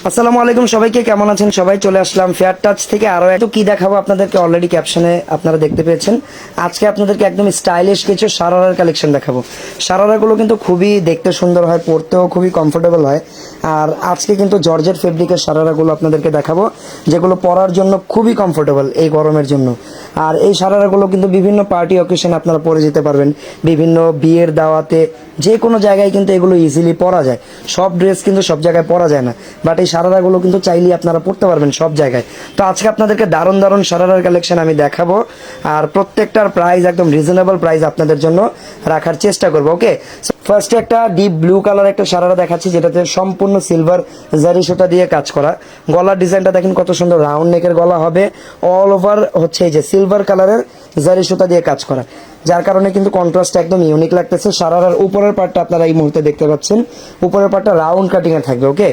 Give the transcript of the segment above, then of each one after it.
আসসালামু আলাইকুম সবাইকে, কেমন আছেন সবাই? চলে আসলাম ফেয়ার টাচ থেকে আরো একটু কি দেখাবো আপনাদেরকে। অলরেডি ক্যাপশনে আপনারা দেখতে পেয়েছেন। আজকে আপনাদেরকে একদম স্টাইলিশ কিছু সারারার কালেকশন দেখাবো। সারারাগুলো কিন্তু খুবই দেখতে সুন্দর হয়, পরতেও খুবই কমফোর্টেবল হয়। আর আজকে কিন্তু জর্জেট ফেব্রিকের সারারাগুলো আপনাদেরকে দেখাবো, যেগুলো পরার জন্য খুবই কমফোর্টেবল এই গরমের জন্য। আর এই সারারাগুলো কিন্তু বিভিন্ন পার্টি অকেশন আপনারা পরে যেতে পারবেন, বিভিন্ন বিয়ের দাওয়াতে, যে কোনো জায়গায় কিন্তু এগুলো ইজিলি পরা যায়। সব ড্রেস কিন্তু সব জায়গায় পরা যায় না, বাট এই সারারাগুলো কিন্তু চাইলেই আপনারা পরতে পারবেন সব জায়গায়। তো আজকে আপনাদেরকে দারুণ দারুণ সারারার কালেকশন আমি দেখাবো, আর প্রত্যেকটার প্রাইস একদম রিজনেবল প্রাইস আপনাদের জন্য রাখার চেষ্টা করবো। ওকে, ফার্স্টে একটা ডিপ ব্লু কালার একটা সারারা দেখাচ্ছি, যেটাতে সম্পূর্ণ সিলভার জারি সুতা দিয়ে কাজ করা। গলার ডিজাইনটা দেখেন কত সুন্দর, রাউন্ড নেকের গলা হবে, অল ওভার হচ্ছে এই যে সিলভার কালারের জারি সুতা দিয়ে কাজ করা, যার কারণে কিন্তু কন্ট্রাস্ট একদম ইউনিক লাগতেছে। সারারার উপরের পার্টটা আপনারা এই মুহূর্তে দেখতে পাচ্ছেন, উপরের পার্টটা রাউন্ড কাটিং এ থাকবে। ওকে,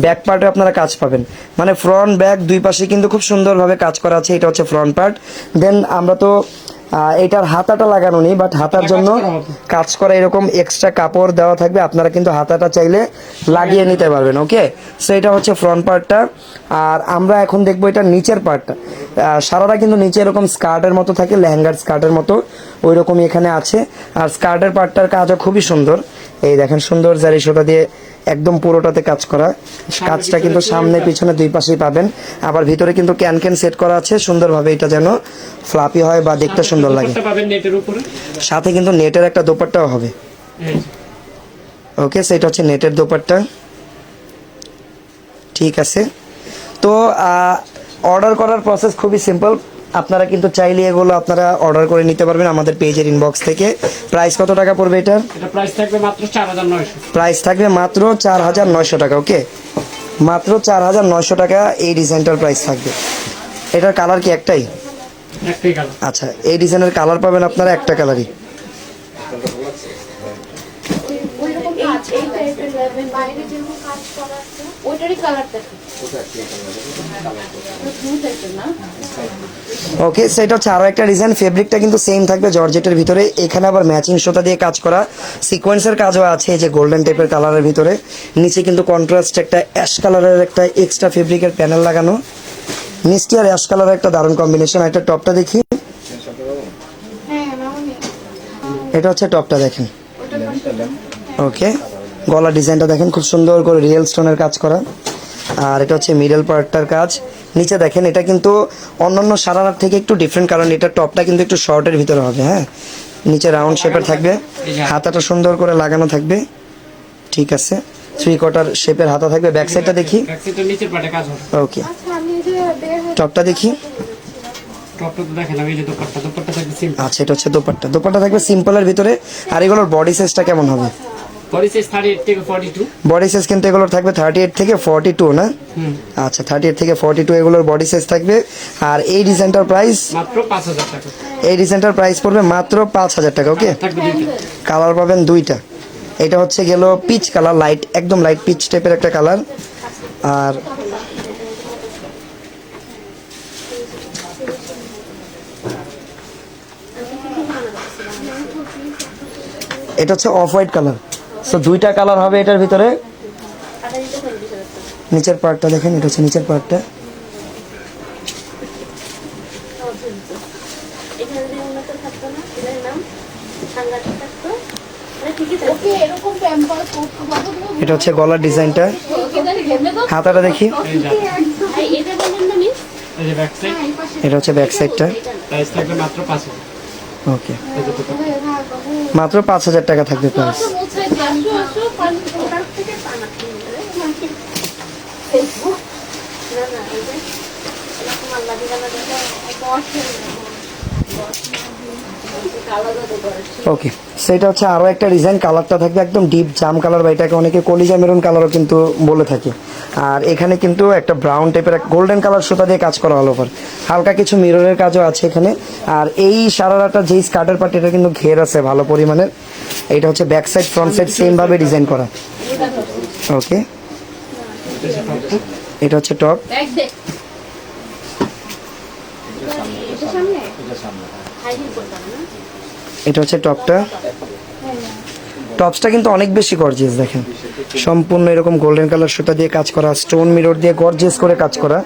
ব্যাক পার্টে আপনারা কাজ পাবেন, মানে ফ্রন্ট ব্যাক দুই পাশে কিন্তু খুব সুন্দরভাবে কাজ করা আছে। এটা হচ্ছে ফ্রন্ট পার্ট। দেন আমরা তো এটার হাতাটা লাগানো নেই, বাট হাতার জন্য কাজ করা এরকম এক্সট্রা কাপড় দেওয়া থাকবে, আপনারা কিন্তু হাতাটা চাইলে লাগিয়ে নিতে পারবেন। ওকে, সো এটা হচ্ছে ফ্রন্ট পার্টটা। আর আমরা এখন দেখবো এটা নিচের পার্টটা। সারারা কিন্তু নিচে এরকম স্কার্টের মতো থাকে, লেহেঙ্গার স্কার্টের মতো, ওই রকমই এখানে আছে। আর স্কার্টের পার্টটার কাজও খুবই সুন্দর, এই দেখেন সুন্দর জারি সুতা দিয়ে একদম পুরোটাতে কাজ করা। কাজটা কিন্তু সামনে পিছনে দুই পাশেই পাবেন। আবার ভিতরে কিন্তু ক্যান ক্যান সেট করা আছে সুন্দরভাবে, এটা যেন ফ্লাপি হয় বা দেখতে সুন্দর লাগে। সাথে কিন্তু নেটের একটা দোপাট্টাও হবে। ওকে, সেটা হচ্ছে নেটের দোপাট্টা। ঠিক আছে, তো অর্ডার করার প্রসেস খুবই সিম্পল। আপনারা কিন্তু চাইলে এগুলো আপনারা অর্ডার করে নিতে পারবেন আমাদের পেজের ইনবক্স থেকে। প্রাইস কত টাকা পড়বে এটার? প্রাইস থাকবে মাত্র 4900। প্রাইস থাকবে মাত্র 4900 টাকা। ওকে, মাত্র 4900 টাকা এই ডিজাইনটার প্রাইস থাকবে। এটার কালার কি একটাই? একটাই কালার। আচ্ছা, এই ডিজাইনের কালার পাবেন আপনারা একটা কালারই। ওকে, সেটা হচ্ছে আরো একটা ডিজাইন। ফেব্রিকটা কিন্তু সেম থাকবে জর্জেটের ভিতরে, এখানে আবার ম্যাচিং সুতা দিয়ে কাজ করা, সিকোয়েন্সের কাজও আছে এই যে গোল্ডেন টাইপের কালারের ভিতরে। নিচে কিন্তু কন্ট্রাস্ট একটা অ্যাশ কালারের একটা এক্সট্রা ফেব্রিকের প্যানেল লাগানো, মিষ্টি আর অ্যাশ কালারের একটা দারুণ কম্বিনেশন। একটা টপটা দেখি, এটা হচ্ছে টপটা দেখেন। ওকে, গলা ডিজাইনটা দেখেন খুব সুন্দর করে রিয়েল স্টোনের কাজ করা। আর এটা হচ্ছে মিডল পার্টটার কাজ। নিচে দেখেন, এটা কিন্তু অন্যান্য সারারার থেকে একটু ডিফারেন্ট, কারণ এটা টপটা কিন্তু একটু শর্টের ভিতরে হবে। হ্যাঁ, নিচে রাউন্ড শেপের থাকবে, হাতাটা সুন্দর করে লাগানো থাকবে। ঠিক আছে, 3/4 শেপের হাতা থাকবে। ব্যাক সাইডটা দেখি। ওকে, টপটা দেখি। আচ্ছা, এটা হচ্ছে দোপাট্টা। দোপাট্টা থাকবে সিম্পলের ভিতরে। আর এগুলোর বডি সাইজটা কেমন হবে? বডি সাইজ 38 থেকে 42। বডি সাইজ কিন্তু এগুলোর থাকবে 38 থেকে 42 না? আচ্ছা, 38 থেকে 42 এগুলোর বডি সাইজ থাকবে। আর এই ডিজাইনটার প্রাইস মাত্র 5000 টাকা। এই ডিজাইনটার প্রাইস পড়বে মাত্র 5000 টাকা। ওকে, কালার পাবেন দুইটা। এটা হচ্ছে গেল পিচ কালার, লাইট একদম লাইট পিচ টাইপের একটা কালার। আর এটা হচ্ছে অফ হোয়াইট কালার। সো দুইটা কালার হবে এটার ভিতরে। নিচের পার্টটা দেখেন, এটা হচ্ছে নিচের পার্টটা। এটা হচ্ছে গলার ডিজাইনটা। হাতাটা দেখি, এটা হচ্ছে ব্যাক সাইডটা। ওকে, মাত্র 5000 টাকা থাকবে প্রাইস। ওকে, সেটা হচ্ছে আরো একটা ডিজাইন। কালারটা থাকবে একদম ডিপ জাম কালার, বা এটাকে অনেকে কলিজা মেরুন কালারও কিন্তু বলে থাকে। আর এখানে কিন্তু একটা ব্রাউন টাইপের গোল্ডেন কালার সুতা দিয়ে কাজ করা, অল ওভার হালকা কিছু মিররের কাজও আছে এখানে। আর এই সারারাটা যেই স্কার্টের পার্ট, এটা কিন্তু ঘের আছে ভালো পরিমাণের। এটা হচ্ছে back side front side same ভাবে ডিজাইন করা। ওকে, এটা হচ্ছে টপ। এটা হচ্ছে টপটা। টপসটা কিন্তু অনেক বেশি গর্জিয়াস দেখেন, সম্পূর্ণ এরকম গোল্ডেন কালার সুতা দিয়ে কাজ করা, স্টোন মিরর দিয়ে গর্জিয়াস করে কাজ করা।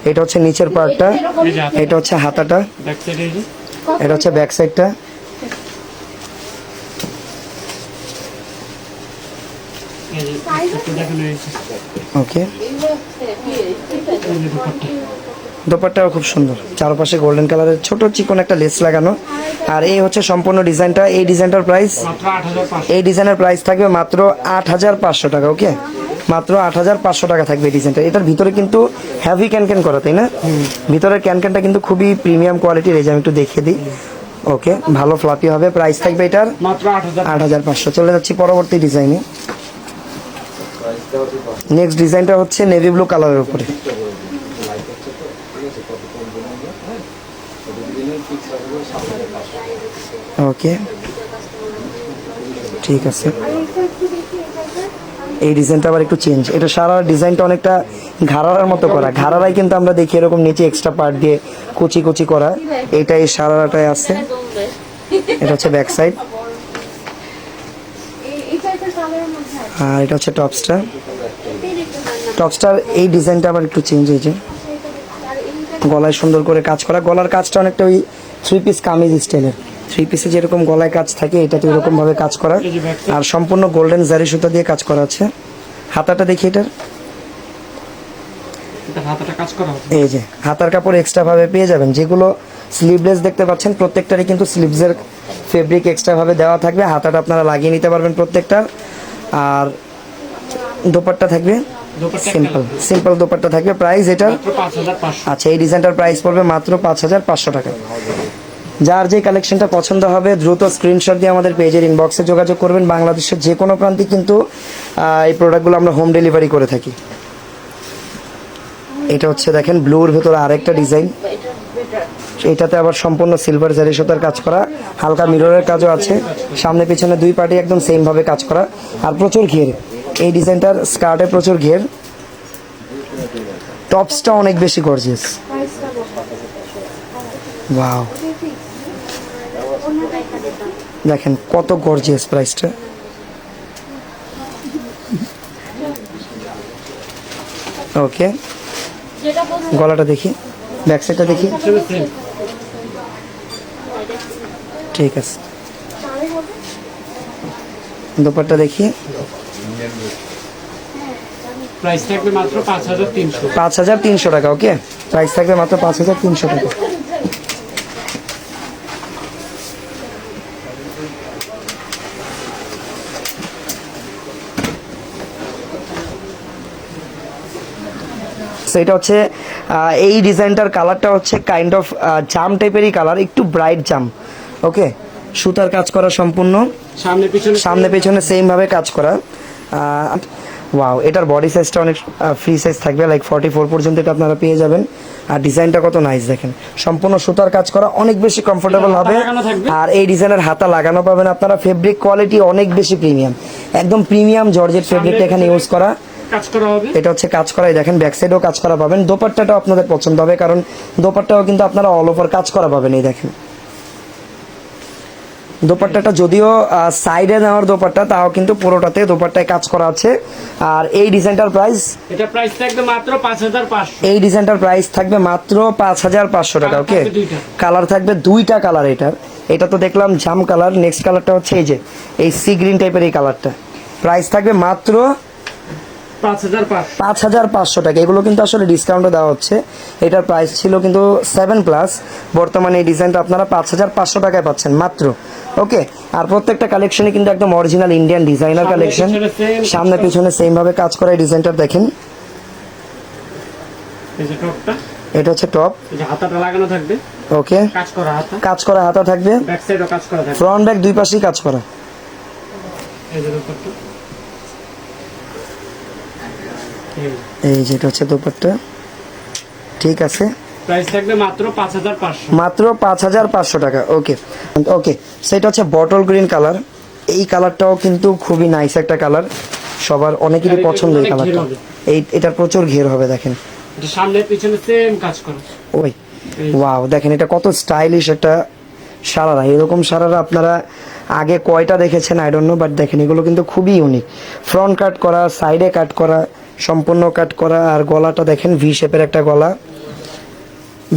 এটা হচ্ছে নিচের পার্টটা, এই যে হাতা, এটা হচ্ছে হাতাটা, ব্যাক সাইডে এই যে এটা হচ্ছে ব্যাক সাইডটা। এই যে একটু দেখানো হয়েছে। ওকে, এই যে দুপাট্টা। দোপাট্টাও খুব সুন্দর, চারপাশে গোল্ডেন কালারের ছোট চিকন একটা লেস লাগানো। আর এই হচ্ছে সম্পূর্ণ ডিজাইনটা। এই ডিজাইনটার প্রাইস, মাত্র 8500। এই ডিজাইনের প্রাইস থাকবে মাত্র 8500 টাকা। ওকে, মাত্র 8500 টাকা থাকবে এই ডিজাইনটা। এটার ভিতরে কিন্তু হেভি ক্যানক্যান করা, তাই না? ভিতরের ক্যানক্যানটা কিন্তু খুবই প্রিমিয়াম কোয়ালিটির। এই যে আমি একটু দেখিয়ে দিই। ওকে, ভালো ফ্লাপি হবে। প্রাইস থাকবে এটার মাত্র 8000। 8500। চলে যাচ্ছি পরবর্তী ডিজাইনে। নেক্সট ডিজাইনটা হচ্ছে নেভি ব্লু কালারের উপরে। ওকে, ঠিক আছে। এই ডিজাইনটা আবার একটু চেঞ্জ। এটা সারা ডিজাইনটা অনেকটা ঘাড়ার মতো করা। ঘাড়ারাই কিন্তু আমরা দেখি এরকম নিচে এক্সট্রা পার্ট দিয়ে কুচি কুচি করা। এইটা এই সারাটাই আছে। এটা হচ্ছে ব্যাক সাইড, আর এটা হচ্ছে টপসটা। টপসটার এই ডিজাইনটা আবার একটু চেঞ্জ হয়েছে, গলায় সুন্দর করে কাজ করা। গলার কাজটা অনেকটা ওই 3 পিস কামিজ স্টাইলের। 3 পিসে যেরকম গলায় কাজ থাকে, এটাতে এরকম ভাবে কাজ করা। আর সম্পূর্ণ গোল্ডেন জারি সুতা দিয়ে কাজ করা আছে। হাতাটা দেখি এটার, এটা হাতাটা কাজ করা হবে। এই যে হাতার কাপড় এক্সট্রা ভাবে পেয়ে যাবেন। যেগুলো স্লিভলেস দেখতে পাচ্ছেন, প্রত্যেকটারই কিন্তু স্লিভসের ফেব্রিক এক্সট্রা ভাবে দেওয়া থাকবে। হাতাটা আপনারা লাগিয়ে নিতে পারবেন প্রত্যেকটা। আর দোপাট্টা থাকবে দুপাট্টা সিম্পল, সিম্পল দোপাট্টা থাকবে। প্রাইস এটার, মাত্র 5500। আচ্ছা, এই ডিজাইনটার প্রাইস পড়বে মাত্র 5500 টাকা। যার যে কালেকশনটা পছন্দ হবে দ্রুত স্ক্রিনশট দিয়ে আমাদের পেজের ইনবক্সে যোগাযোগ করবেন। বাংলাদেশের যে কোনো প্রান্তে কিন্তু এই প্রোডাক্টগুলো আমরা হোম ডেলিভারি করে থাকি। এটা হচ্ছে দেখেন ব্লুর ভেতরে আরেকটা ডিজাইন। এটাতে আবার সম্পূর্ণ সিলভার জারি সুতার কাজ করা, হালকা মিররের কাজও আছে। সামনে পিছনে দুই পার্টি একদম সেম ভাবে কাজ করা, আর প্রচুর ঘের। এই ডিজাইনটার স্কার্টে প্রচুর ঘের। টপসটা অনেক বেশি গর্জিয়াস। ওয়াও, দেখেন কত গর্জিয়াস প্রাইসটা। ওকে, গলাটা দেখি, ব্যাক সাইডটা দেখি। সেম। ঠিক আছে, দোপাট্টা দেখি। প্রাইস থাকবে মাত্র 5300। 5300 টাকা। ওকে, প্রাইস থাকবে মাত্র 5300 টাকা। So, এটা হচ্ছে এই ডিজাইনটার কালারটা হচ্ছে কাইন্ড অফ জাম টাইপেরই কালার, একটু ব্রাইট জাম। ওকে, সুতার কাজ করা সম্পূর্ণ, সামনে পিছনে সামনে পেছনে সেম ভাবে কাজ করা। ওয়াও, এটার বডি সাইজটা অনেক ফ্রি সাইজ থাকবে, লাইক 44 পর্যন্ত এটা আপনারা পেয়ে যাবেন। আর ডিজাইনটা কত নাইস দেখেন, সম্পূর্ণ সুতার কাজ করা, অনেক বেশি কমফোর্টেবল হাতা হবে। লাগানো থাকবে। আর এই ডিজাইনের হাতা লাগানো পাবেন আপনারা। ফেব্রিক কোয়ালিটি অনেক বেশি প্রিমিয়াম, একদম প্রিমিয়াম জর্জেট ফেব্রিকটা এখানে ইউজ করা। কাজ করা হবে। এটা হচ্ছে কাজ করাই দেখেন, ব্যাক সাইডেও কাজ করা পাবেন। দোপাট্টাটাও আপনাদের পছন্দ হবে, কারণ দোপাট্টাও কিন্তু আপনারা অল ওভার কাজ করা পাবেন। এই দেখেন দোপাট্টাটা যদিও সাইডে নেওয়ার দোপাট্টা, তাও কিন্তু পুরোটাতে দোপাট্টায় কাজ করা আছে। আর এই ডিজাইনটার প্রাইস, এটা প্রাইস থাকবে মাত্র 5500। এই ডিজাইনটার প্রাইস থাকবে মাত্র 5500 টাকা। ওকে, থাকবে দুইটা। কালার থাকবে দুইটা কালার এটার। এটা তো দেখলাম জাম কালার, নেক্সট কালারটা হচ্ছে এই যে এই সি গ্রিন টাইপের এই কালারটা। প্রাইস থাকবে মাত্র 5500। 5500 টাকা। এগুলো কিন্তু আসলে ডিসকাউন্টও দেওয়া হচ্ছে। এটার প্রাইস ছিল কিন্তু 7+, বর্তমানে এই ডিজাইনটা আপনারা 5500 টাকায় পাচ্ছেন মাত্র। ওকে, আর প্রত্যেকটা কালেকশনে কিন্তু একদম অরিজিনাল ইন্ডিয়ান ডিজাইনার কালেকশন। পিছনে same সামনে পিছনে সেম ভাবে কাজ করা এই ডিজাইনটা দেখেন। এই যে টপটা, এটা হচ্ছে টপ। এই যে হাতাটা লাগানো থাকবে, ওকে, কাজ করা হাতা। কাজ করা হাতা থাকবে, ব্যাক সাইডও কাজ করা থাকবে। ফ্রন্ট ব্যাক দুই পাশেই কাজ করা। এই যে দুপাট্টা, এই যে এটা হচ্ছে দোপাট্টা। ঠিক আছে, প্রাইস থাকবে মাত্র 5500। মাত্র 5500 টাকা। ওকে ওকে, সেটা হচ্ছে বটল গ্রিন কালার। এই কালারটাও কিন্তু খুবই নাইস একটা কালার, সবার অনেকেরই পছন্দ এই কালারটা। এটার প্রচুর ঘের হবে দেখেন, এটা সামনে পিছনে সেম কাজ করা। ওই ওয়াও, দেখেন এটা কত স্টাইলিশ একটা সারারা, এরকম সারারা আপনারা আগে কয়টা দেখেছেন আই ডোন্ট নো, বাট দেখেন এগুলো কিন্তু খুবই ইউনিক। ফ্রন্ট কাট করা, সাইডে কাট করা, সম্পূর্ণ কাট করা, আর গলাটা দেখেন ভি শেপের একটা গলা।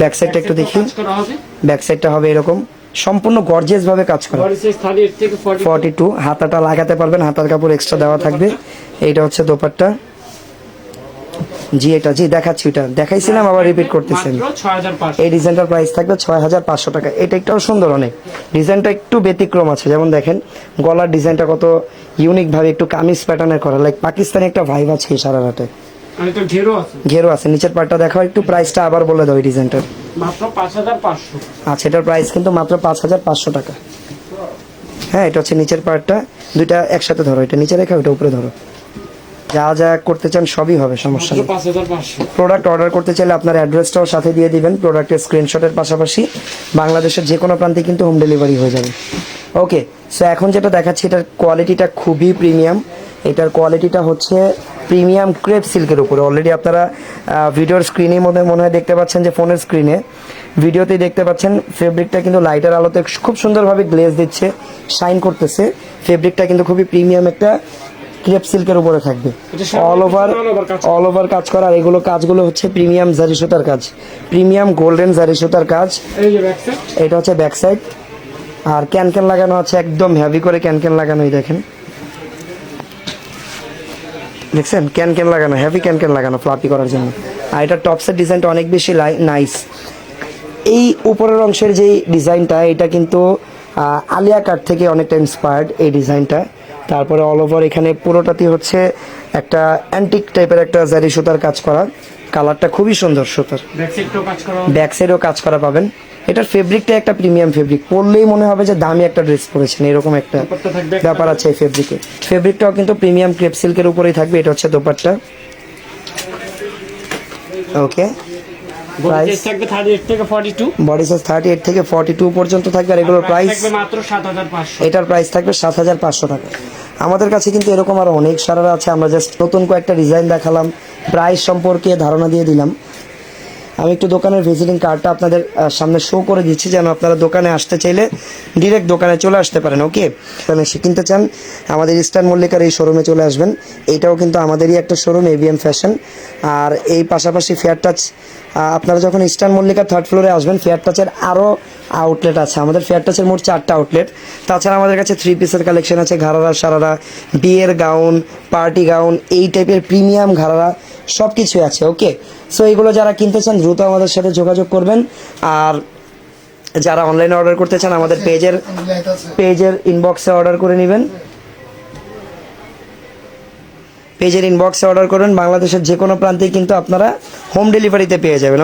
ব্যাক সাইডটা একটু দেখি, কাজ করা হবে। ব্যাক সাইডটা হবে এরকম সম্পূর্ণ গর্জিয়াস ভাবে কাজ করা। বডি সাইজ 38 থেকে 40। 42, হাতাটা লাগাতে পারবেন, হাতার কাপড় এক্সট্রা দেওয়া থাকবে। এইটা হচ্ছে দোপাট্টা। জি এটা জি দেখাচ্ছি, এটা দেখাইছিলাম আবার রিপিট করতেছেন। মাত্র 6500। এই ডিজাইনটার প্রাইস থাকবে 6500 টাকা। এটা একটাও সুন্দর অনেক, ডিজাইনটা একটু ব্যতিক্রম আছে। যেমন দেখেন গলার ডিজাইনটা কত ইউনিক ভাবে একটু কামিজ প্যাটার্নের করা, লাইক পাকিস্তানি একটা ভাইব আছে এই সারারাতে। আর এটা ঘেরো আছে। ঘেরো আছে, নিচের পার্টটা দেখাও একটু, প্রাইসটা আবার বলে দাও এই ডিজাইনটার। মাত্র 5500। আচ্ছা, এটার প্রাইস কিন্তু মাত্র 5500 টাকা। হ্যাঁ, এটা হচ্ছে নিচের পার্টটা, দুইটা একসাথে ধরো, এটা নিচে রেখে ওটা উপরে ধরো। যা যা করতে চান সবই হবে, সমস্যা মাত্র নেই। 5500। প্রোডাক্ট অর্ডার করতে চাইলে আপনার অ্যাড্রেসটাও সাথে দিয়ে দিবেন, প্রোডাক্টের স্ক্রিনশটের পাশাপাশি বাংলাদেশের যে কোনো প্রান্তে কিন্তু হোম ডেলিভারি হয়ে যাবে। ওকে, সো এখন যেটা দেখাচ্ছি এটার কোয়ালিটিটা খুবই প্রিমিয়াম। এটার কোয়ালিটিটা হচ্ছে প্রিমিয়াম ক্রেপ সিল্কের উপরে। অলরেডি আপনারা ভিডিওর স্ক্রিনের মধ্যে মনে হয় দেখতে পাচ্ছেন, যে ফোনের স্ক্রিনে ভিডিওতেই দেখতে পাচ্ছেন ফেব্রিকটা কিন্তু লাইটের আলোতে খুব সুন্দরভাবে গ্লেজ দিচ্ছে, শাইন করতেছে। ফেব্রিকটা কিন্তু খুবই প্রিমিয়াম একটা ক্রেপ সিল্কের উপরে থাকবে, অল ওভার কাজ করা। আর এগুলো কাজগুলো হচ্ছে প্রিমিয়াম জারি সুতার কাজ, প্রিমিয়াম গোল্ডেন জারি সুতার কাজ। এই যে ব্যাক সাইড। এটা হচ্ছে ব্যাক সাইড, আর ক্যান লাগানো আছে, একদম হেভি করে ক্যান লাগানো। এই দেখেন, দেখছেন ক্যান লাগানো, হেভি ক্যান লাগানো ফ্লাপি করার জন্য। আর এটা টপসের ডিজাইনটা অনেক বেশি নাইস। এই উপরের অংশের যেই ডিজাইনটা, এটা কিন্তু আলিয়া কাট থেকে অনেকটা ইন্সপায়ার্ড এই ডিজাইনটা। তারপরে অল ওভার এখানে পুরোটাতেই হচ্ছে একটা অ্যান্টিক টাইপের একটা জারি সুতার কাজ করা, কালারটা খুবই সুন্দর সুতার। ব্যাক সাইডটাও কাজ করা। ব্যাক সাইডেও কাজ করা পাবেন। এটার ফেব্রিকটা একটা প্রিমিয়াম ফেব্রিক, পরলেই মনে হবে যে দামি একটা ড্রেস পরেছেন, এরকম একটা দোপাট্টা থাকবে। ব্যাপার আছে এই ফেব্রিকে। ফেব্রিকটাও কিন্তু প্রিমিয়াম ক্রেপ সিল্কের উপরেই থাকবে। এটা হচ্ছে দোপাট্টা। ওকে, বডি সাইজ থাকবে 38 থেকে 42। বডি সাইজ 38 থেকে 42 পর্যন্ত থাকবে। আর এগুলোর প্রাইস থাকবে মাত্র 7500। এটার প্রাইস থাকবে 7500 টাকা। আমাদের কাছে কিন্তু এরকম আরো অনেক সারারা আছে, আমরা জাস্ট নতুন কয়েকটা ডিজাইন দেখালাম, প্রাইস সম্পর্কে ধারণা দিয়ে দিলাম। আমি একটু দোকানের ভিজিটিং কার্ডটা আপনাদের সামনে শো করে দিচ্ছি, যেন আপনারা দোকানে আসতে চাইলে ডিরেক্ট দোকানে চলে আসতে পারেন। ওকে, তাহলে সে কিনতে চান আমাদের ইস্টার্ন মল্লিকার এই শোরুমে চলে আসবেন। এইটাও কিন্তু আমাদেরই একটা শোরুম, এবিএম ফ্যাশন। আর এই পাশাপাশি ফেয়ার টাচ, আপনারা যখন ইস্টার্ন মল্লিকার থার্ড ফ্লোরে আসবেন, ফেয়ার টাচের আরও আউটলেট আছে। আমাদের ফেয়ার টাচের মোট 4টা আউটলেট। তাছাড়া আমাদের কাছে 3 পিসের কালেকশন আছে, ঘাড়ারা সারারা, বিয়ের গাউন, পার্টি গাউন, এই টাইপের প্রিমিয়াম ঘাড়ারা সব কিছুই আছে। ওকে, সো এগুলো যারা কিনতে চান দ্রুত আমাদের সাথে যোগাযোগ করবেন। আর যারা অনলাইনে অর্ডার করতে চান আমাদের পেজের ইনবক্সে অর্ডার করে নেবেন, পেজের ইনবক্সে অর্ডার করবেন। বাংলাদেশের যে কোনো প্রান্তেই কিন্তু আপনারা হোম ডেলিভারিতে পেয়ে যাবেন।